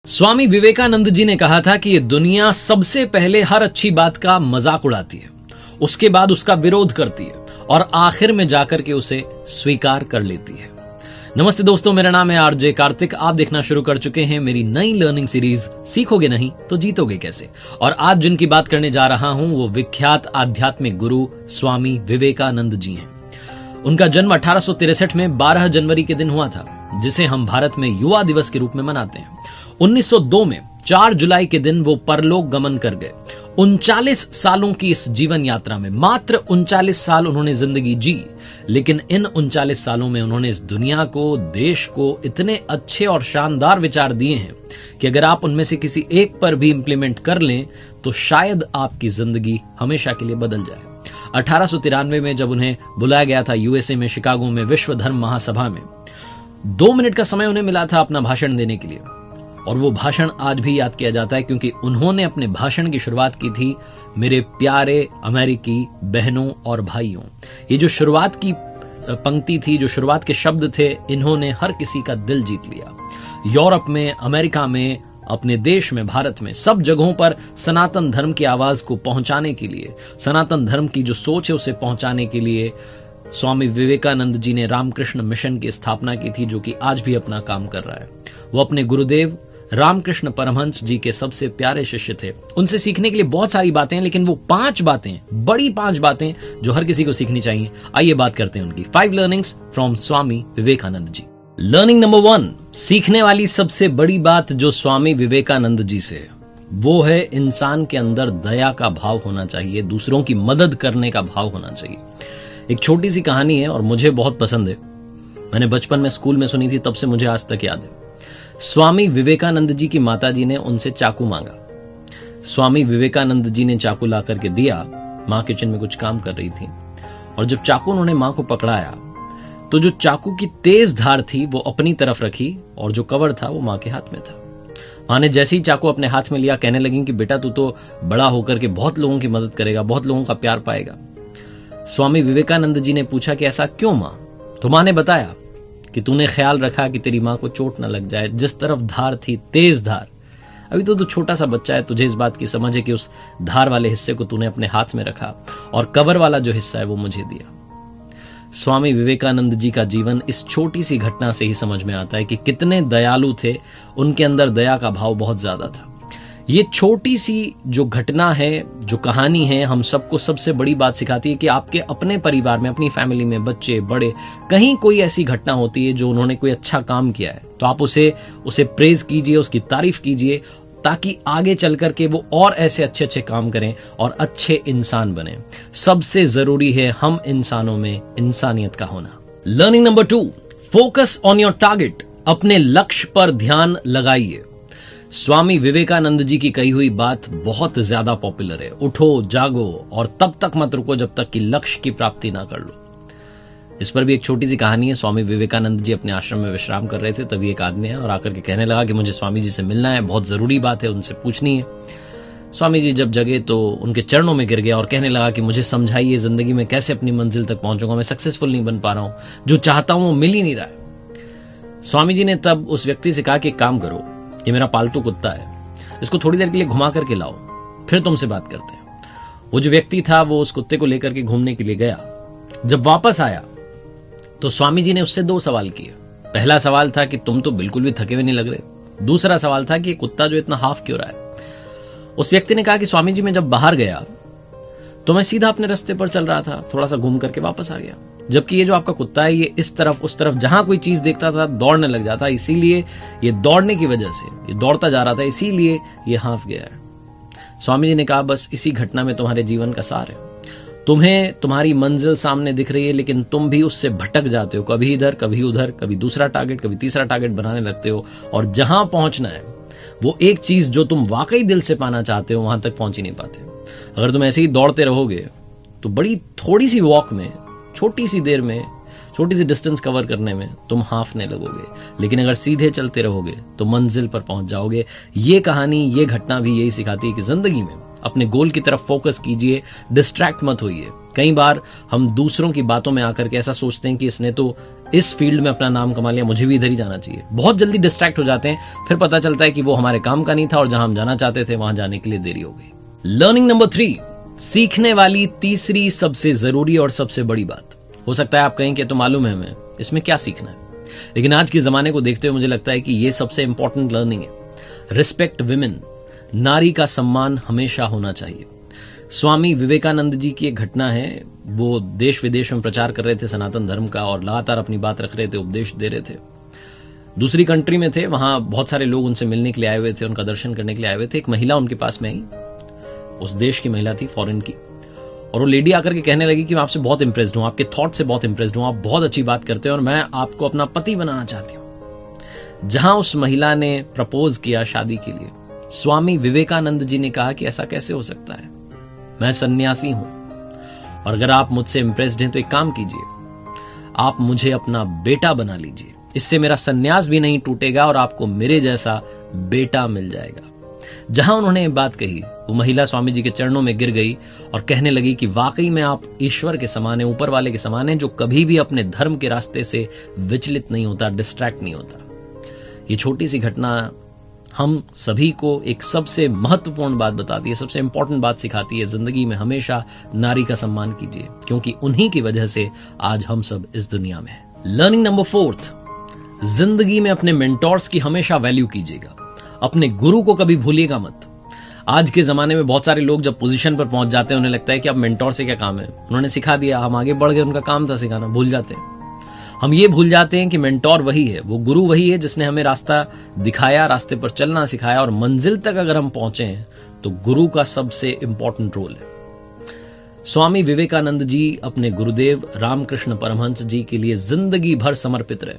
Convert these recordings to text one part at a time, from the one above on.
स्वामी विवेकानंद जी ने कहा था कि ये दुनिया सबसे पहले हर अच्छी बात का मजाक उड़ाती है, उसके बाद उसका विरोध करती है और आखिर में जाकर के उसे स्वीकार कर लेती है। नमस्ते दोस्तों, मेरा नाम है आरजे कार्तिक। आप देखना शुरू कर चुके हैं मेरी नई लर्निंग सीरीज सीखोगे नहीं तो जीतोगे कैसे। और आज जिनकी बात करने जा रहा हूं वो विख्यात आध्यात्मिक गुरु स्वामी विवेकानंद जी हैं। उनका जन्म 1863 में 12 जनवरी के दिन हुआ था, जिसे हम भारत में युवा दिवस के रूप में मनाते हैं। 1902 में 4 जुलाई के दिन वो परलोक गमन कर गए। 39 सालों की इस जीवन यात्रा में मात्र 39 साल उन्होंने जिंदगी जी, लेकिन इन 39 सालों में उन्होंने इस दुनिया को, देश को इतने अच्छे और शानदार विचार दिए हैं कि अगर आप उनमें से किसी एक पर भी इंप्लीमेंट कर लें तो शायद आपकी जिंदगी हमेशा के लिए बदल जाए। 1893 में जब उन्हें बुलाया गया था यूएसए में शिकागो में विश्व धर्म महासभा में, 2 मिनट का समय उन्हें मिला था अपना भाषण देने के लिए, और वो भाषण आज भी याद किया जाता है क्योंकि उन्होंने अपने भाषण की शुरुआत की थी, मेरे प्यारे अमेरिकी बहनों और भाइयों। ये जो शुरुआत की पंक्ति थी, जो शुरुआत के शब्द थे, इन्होंने हर किसी का दिल जीत लिया। यूरोप में, अमेरिका में, अपने देश में, भारत में, सब जगहों पर सनातन धर्म की आवाज को पहुंचाने के लिए, सनातन धर्म की जो सोच है उसे पहुंचाने के लिए स्वामी विवेकानंद जी ने रामकृष्ण मिशन की स्थापना की थी, जो कि आज भी अपना काम कर रहा है। वो अपने गुरुदेव रामकृष्ण परमहंस जी के सबसे प्यारे शिष्य थे। उनसे सीखने के लिए बहुत सारी बातें हैं, लेकिन वो 5 बातें, बड़ी 5 बातें जो हर किसी को सीखनी चाहिए। आइए बात करते हैं उनकी 5 learnings from Swami Vivekananda ji. Learning number 1, सीखने वाली सबसे बड़ी बात जो स्वामी विवेकानंद जी से है वो है इंसान के अंदर दया का भाव होना चाहिए, दूसरों की मदद करने का भाव होना चाहिए। एक छोटी सी कहानी है और मुझे बहुत पसंद है। मैंने बचपन में स्कूल में सुनी थी, तब से मुझे आज तक याद है। स्वामी विवेकानंद जी की माताजी ने उनसे चाकू मांगा। स्वामी विवेकानंद जी ने चाकू ला करके दिया। मां किचन में कुछ काम कर रही थी और जब चाकू उन्होंने मां को पकड़ाया तो जो चाकू की तेज धार थी वो अपनी तरफ रखी और जो कवर था वो मां के हाथ में था। मां ने जैसे ही चाकू अपने हाथ में लिया, कहने लगी कि बेटा तू तो बड़ा होकर के बहुत लोगों की मदद करेगा, बहुत लोगों का प्यार पाएगा। स्वामी विवेकानंद जी ने पूछा कि ऐसा क्यों मां? तो मां ने बताया कि तूने ख्याल रखा कि तेरी मां को चोट न लग जाए। जिस तरफ धार थी, तेज धार, अभी तो तू छोटा सा बच्चा है, तुझे इस बात की समझ है कि उस धार वाले हिस्से को तूने अपने हाथ में रखा और कवर वाला जो हिस्सा है वो मुझे दिया। स्वामी विवेकानंद जी का जीवन इस छोटी सी घटना से ही समझ में आता है कि कितने दयालु थे। उनके अंदर दया का भाव बहुत ज्यादा था। ये छोटी सी जो घटना है, जो कहानी है, हम सबको सबसे बड़ी बात सिखाती है कि आपके अपने परिवार में, अपनी फैमिली में, बच्चे बड़े, कहीं कोई ऐसी घटना होती है जो उन्होंने कोई अच्छा काम किया है तो आप उसे प्रेज कीजिए, उसकी तारीफ कीजिए, ताकि आगे चल करके वो और ऐसे अच्छे अच्छे काम करें और अच्छे इंसान बने। सबसे जरूरी है हम इंसानों में इंसानियत का होना। Learning number 2, focus on your target. अपने लक्ष्य पर ध्यान लगाइए। स्वामी विवेकानंद जी की कही हुई बात बहुत ज्यादा पॉपुलर है, उठो जागो और तब तक मत रुको जब तक कि लक्ष्य की प्राप्ति ना कर लो। इस पर भी एक छोटी सी कहानी है। स्वामी विवेकानंद जी अपने आश्रम में विश्राम कर रहे थे, तभी एक आदमी है और आकर के कहने लगा कि मुझे स्वामी जी से मिलना है, बहुत जरूरी बात है, उनसे पूछनी है। स्वामी जी जब जगे तो उनके चरणों में गिर गया और कहने लगा कि मुझे समझाइए, जिंदगी में कैसे अपनी मंजिल तक पहुंचूंगा, मैं सक्सेसफुल नहीं बन पा रहा हूं, जो चाहता हूं वो मिल ही नहीं रहा है। स्वामी जी ने तब उस व्यक्ति से कहा कि एक काम करो, ये मेरा पालतू कुत्ता है, इसको थोड़ी देर के लिए घुमा करके लाओ, फिर तुमसे बात करते हैं। वो जो व्यक्ति था वो उस कुत्ते को लेकर के घूमने के लिए गया। जब वापस आया तो स्वामी जी ने उससे 2 सवाल किए। पहला सवाल था कि तुम तो बिल्कुल भी थके हुए नहीं लग रहे। दूसरा सवाल था कि ये कुत्ता जो इतना हाफ क्यों रहा है। उस व्यक्ति ने कहा कि स्वामी जी मैं जब बाहर गया तो मैं सीधा अपने रास्ते पर चल रहा था, थोड़ा सा घूम करके वापस आ गया, जबकि ये जो आपका कुत्ता है ये इस तरफ उस तरफ जहां कोई चीज देखता था दौड़ने लग जाता, इसीलिए ये दौड़ने की वजह से ये दौड़ता जा रहा था, इसीलिए ये हाफ गया है। स्वामी जी ने कहा बस इसी घटना में तुम्हारे जीवन का सार है। तुम्हें तुम्हारी मंजिल सामने दिख रही है लेकिन तुम भी उससे भटक जाते हो, कभी इधर कभी उधर, कभी दूसरा टारगेट कभी तीसरा टारगेट बनाने लगते हो और जहां पहुंचना है वो एक चीज जो तुम वाकई दिल से पाना चाहते हो वहां तक पहुंच ही नहीं पाते। अगर तुम ऐसे ही दौड़ते रहोगे तो बड़ी थोड़ी सी वॉक में, छोटी सी देर में, छोटी सी डिस्टेंस कवर करने में तुम हाफने लगोगे, लेकिन अगर सीधे चलते रहोगे तो मंजिल पर पहुंच जाओगे। ये कहानी, ये घटना भी यही सिखाती है कि जिंदगी में अपने गोल की तरफ फोकस कीजिए, डिस्ट्रैक्ट मत होइए। कई बार हम दूसरों की बातों में आकर के ऐसा सोचते हैं कि इसने तो इस फील्ड में अपना नाम कमा लिया, मुझे भी इधर ही जाना चाहिए। बहुत जल्दी डिस्ट्रैक्ट हो जाते हैं, फिर पता चलता है कि वो हमारे काम का नहीं था और जहां हम जाना चाहते थे वहां जाने के लिए देरी हो गई। लर्निंग नंबर 3, सीखने वाली तीसरी सबसे जरूरी और सबसे बड़ी बात। हो सकता है आप कहें कि तो मालूम है हमें, इसमें क्या सीखना है, लेकिन आज के जमाने को देखते हुए मुझे लगता है कि ये सबसे इंपॉर्टेंट लर्निंग है। रिस्पेक्ट विमेन, नारी का सम्मान हमेशा होना चाहिए। स्वामी विवेकानंद जी की एक घटना है, वो देश विदेश में प्रचार कर रहे थे सनातन धर्म का और लगातार अपनी बात रख रहे थे, उपदेश दे रहे थे। दूसरी कंट्री में थे, वहां बहुत सारे लोग उनसे मिलने के लिए आए हुए थे, उनका दर्शन करने के लिए आए हुए थे। एक महिला उनके पास में आई, उस देश की महिला थी, फॉरेन की, और वो लेडी आकर के कहने लगी कि मैं आपसे बहुत इंप्रेस्ड हूं, आपके थॉट से बहुत इंप्रेस्ड हूं, आप बहुत अच्छी बात करते हैं और मैं आपको अपना पति बनाना चाहती हूं। जहां उस महिला ने प्रपोज किया शादी के लिए, स्वामी विवेकानंद जी ने कहा कि ऐसा कैसे हो सकता है, मैं सन्यासी हूं और अगर आप मुझसे इंप्रेस्ड हैं तो एक काम कीजिए, आप मुझे अपना बेटा बना लीजिए, इससे मेरा सन्यास भी नहीं टूटेगा और आपको मेरे जैसा बेटा मिल जाएगा। जहां उन्होंने ये बात कही, वो महिला स्वामी जी के चरणों में गिर गई और कहने लगी कि वाकई में आप ईश्वर के समान हैं, ऊपर वाले के समान हैं, जो कभी भी अपने धर्म के रास्ते से विचलित नहीं होता, डिस्ट्रैक्ट नहीं होता। ये छोटी सी घटना हम सभी को एक सबसे महत्वपूर्ण बात बताती है, सबसे इंपॉर्टेंट बात सिखाती है। जिंदगी में हमेशा नारी का सम्मान कीजिए, क्योंकि उन्हीं की वजह से आज हम सब इस दुनिया में हैं। लर्निंग नंबर 4, जिंदगी में अपने मेंटोर्स की हमेशा वैल्यू कीजिएगा, अपने गुरु को कभी भूलिएगा मत। आज के जमाने में बहुत सारे लोग जब पोजीशन पर पहुंच जाते हैं, उन्हें लगता है कि अब मेंटोर से क्या काम है, उन्होंने सिखा दिया, हम आगे बढ़ गए, उनका काम था सिखाना, भूल जाते हैं। हम ये भूल जाते हैं कि मेंटोर वही है, वो गुरु वही है जिसने हमें रास्ता दिखाया, रास्ते पर चलना सिखाया, और मंजिल तक अगर हम पहुंचे हैं तो गुरु का सबसे इंपॉर्टेंट रोल है। स्वामी विवेकानंद जी अपने गुरुदेव रामकृष्ण परमहंस जी के लिए जिंदगी भर समर्पित रहे।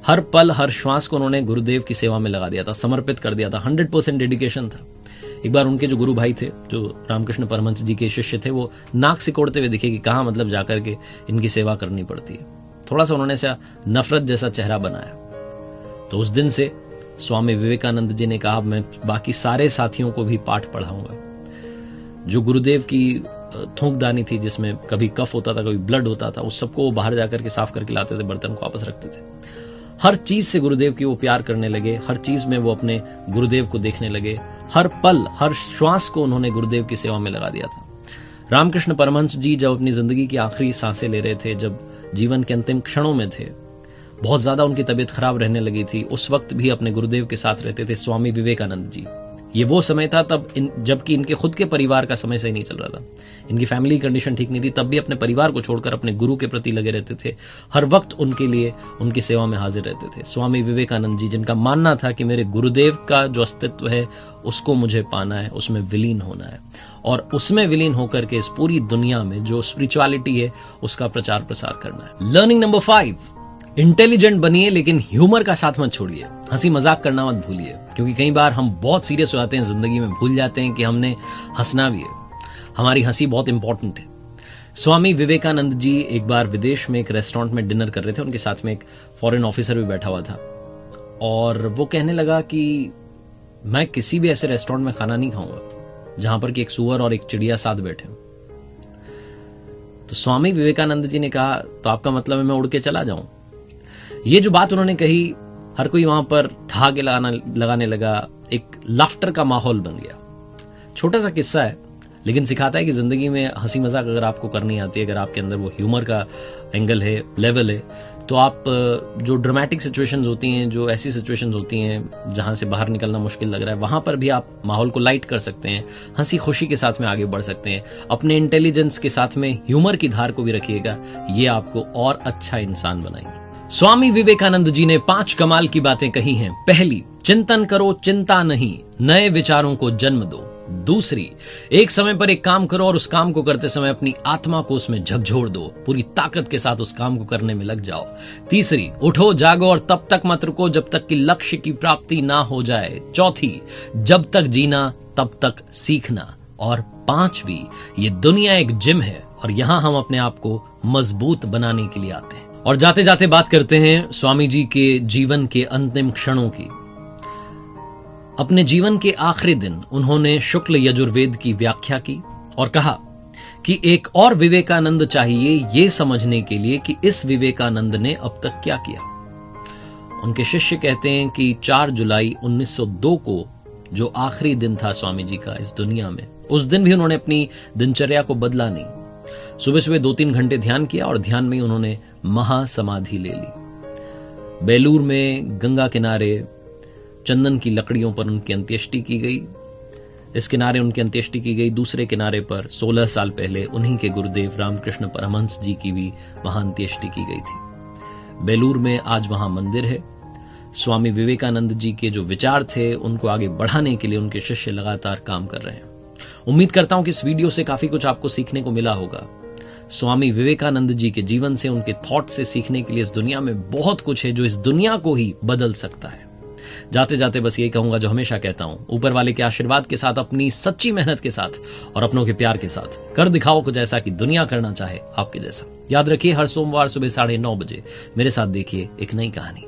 हर पल हर श्वास को उन्होंने गुरुदेव की सेवा में लगा दिया था, समर्पित कर दिया था, 100% डेडिकेशन था। एक बार उनके जो गुरु भाई थे, जो रामकृष्ण परमहंस जी के शिष्य थे, वो नाक सिकोड़ते हुए दिखे कि कहां मतलब जाकर के इनकी सेवा करनी पड़ती है। थोड़ा सा उन्होंने सा नफरत जैसा चेहरा बनाया। तो उस दिन से स्वामी विवेकानंद जी ने कहा, मैं बाकी सारे साथियों को भी पाठ पढ़ाऊंगा। जो गुरुदेव की थूकदानी थी, जिसमें कभी कफ होता था, कभी ब्लड होता था, उस सबको वो बाहर जाकर के साफ करके लाते थे, बर्तन को वापस रखते थे। हर चीज से गुरुदेव की वो प्यार करने लगे, हर चीज में वो अपने गुरुदेव को देखने लगे, हर पल हर श्वास को उन्होंने गुरुदेव की सेवा में लगा दिया था। रामकृष्ण परमहंस जी जब अपनी जिंदगी की आखिरी सांसें ले रहे थे, जब जीवन के अंतिम क्षणों में थे, बहुत ज्यादा उनकी तबीयत खराब रहने लगी थी, उस वक्त भी अपने गुरुदेव के साथ रहते थे स्वामी विवेकानंद जी। ये वो समय था तब जबकि इनके खुद के परिवार का समय सही नहीं चल रहा था, इनकी फैमिली कंडीशन ठीक नहीं थी, तब भी अपने परिवार को छोड़कर अपने गुरु के प्रति लगे रहते थे, हर वक्त उनके लिए उनकी सेवा में हाजिर रहते थे। स्वामी विवेकानंद जी, जिनका मानना था कि मेरे गुरुदेव का जो अस्तित्व है उसको मुझे पाना है, उसमें विलीन होना है, और उसमें विलीन होकर के इस पूरी दुनिया में जो स्पिरिचुअलिटी है उसका प्रचार प्रसार करना है। लर्निंग नंबर 5, इंटेलिजेंट बनिए लेकिन ह्यूमर का साथ मत छोड़िए, हंसी मजाक करना मत भूलिए, क्योंकि कई बार हम बहुत सीरियस हो जाते हैं जिंदगी में, भूल जाते हैं कि हमने हंसना भी है, हमारी हंसी बहुत इंपॉर्टेंट है। स्वामी विवेकानंद जी एक बार विदेश में एक रेस्टोरेंट में डिनर कर रहे थे, उनके साथ में एक फॉरेन ऑफिसर भी बैठा हुआ था, और वो कहने लगा कि मैं किसी भी ऐसे रेस्टोरेंट में खाना नहीं खाऊंगा जहां पर कि एक सूअर और एक चिड़िया साथ बैठे हो। तो स्वामी विवेकानंद जी ने कहा, तो आपका मतलब है मैं उड़ के चला जाऊं? ये जो बात उन्होंने कही, हर कोई वहां पर ठहाके लगाने लगा, एक लाफ्टर का माहौल बन गया। छोटा सा किस्सा है, लेकिन सिखाता है कि जिंदगी में हंसी मजाक अगर आपको करनी आती है, अगर आपके अंदर वो ह्यूमर का एंगल है, लेवल है, तो आप जो ड्रामेटिक सिचुएशंस होती हैं, जो ऐसी सिचुएशंस होती हैं जहां से बाहर निकलना मुश्किल लग रहा है, वहां पर भी आप माहौल को लाइट कर सकते हैं, हंसी खुशी के साथ में आगे बढ़ सकते हैं। अपने इंटेलिजेंस के साथ में ह्यूमर की धार को भी रखिएगा, ये आपको और अच्छा इंसान बनाएंगे। स्वामी विवेकानंद जी ने 5 कमाल की बातें कही हैं। पहली, चिंतन करो, चिंता नहीं, नए विचारों को जन्म दो। दूसरी, एक समय पर एक काम करो और उस काम को करते समय अपनी आत्मा को उसमें झकझोर दो, पूरी ताकत के साथ उस काम को करने में लग जाओ। तीसरी, उठो जागो और तब तक मत रुको जब तक कि लक्ष्य की प्राप्ति ना हो जाए। चौथी, जब तक जीना तब तक सीखना। और 5वीं, ये दुनिया एक जिम है और यहां हम अपने आप को मजबूत बनाने के लिए आते हैं। और जाते जाते बात करते हैं स्वामी जी के जीवन के अंतिम क्षणों की। अपने जीवन के आखिरी दिन उन्होंने शुक्ल यजुर्वेद की व्याख्या की और कहा कि एक और विवेकानंद चाहिए ये समझने के लिए कि इस विवेकानंद ने अब तक क्या किया। उनके शिष्य कहते हैं कि 4 जुलाई 1902 को जो आखिरी दिन था स्वामी जी का इस दुनिया में, उस दिन भी उन्होंने अपनी दिनचर्या को बदला नहीं। सुबह सुबह 2-3 घंटे ध्यान किया और ध्यान में उन्होंने महासमाधि ले ली। बेलूर में गंगा किनारे चंदन की लकड़ियों पर उनकी अंत्येष्टि की गई। इस किनारे उनकी अंत्येष्टि की गई, दूसरे किनारे पर 16 साल पहले उन्हीं के गुरुदेव रामकृष्ण परमहंस जी की भी वहां अंत्येष्टि की गई थी। बेलूर में आज वहां मंदिर है। स्वामी विवेकानंद जी के जो विचार थे उनको आगे बढ़ाने के लिए उनके शिष्य लगातार काम कर रहे हैं। उम्मीद करता हूं कि इस वीडियो से काफी कुछ आपको सीखने को मिला होगा। स्वामी विवेकानंद जी के जीवन से, उनके थॉट से सीखने के लिए इस दुनिया में बहुत कुछ है जो इस दुनिया को ही बदल सकता है। जाते जाते बस यही कहूंगा जो हमेशा कहता हूं, ऊपर वाले के आशीर्वाद के साथ, अपनी सच्ची मेहनत के साथ और अपनों के प्यार के साथ कर दिखाओ कुछ ऐसा कि दुनिया करना चाहे आपके जैसा। याद रखिए, हर सोमवार सुबह 9:30 बजे मेरे साथ देखिए एक नई कहानी।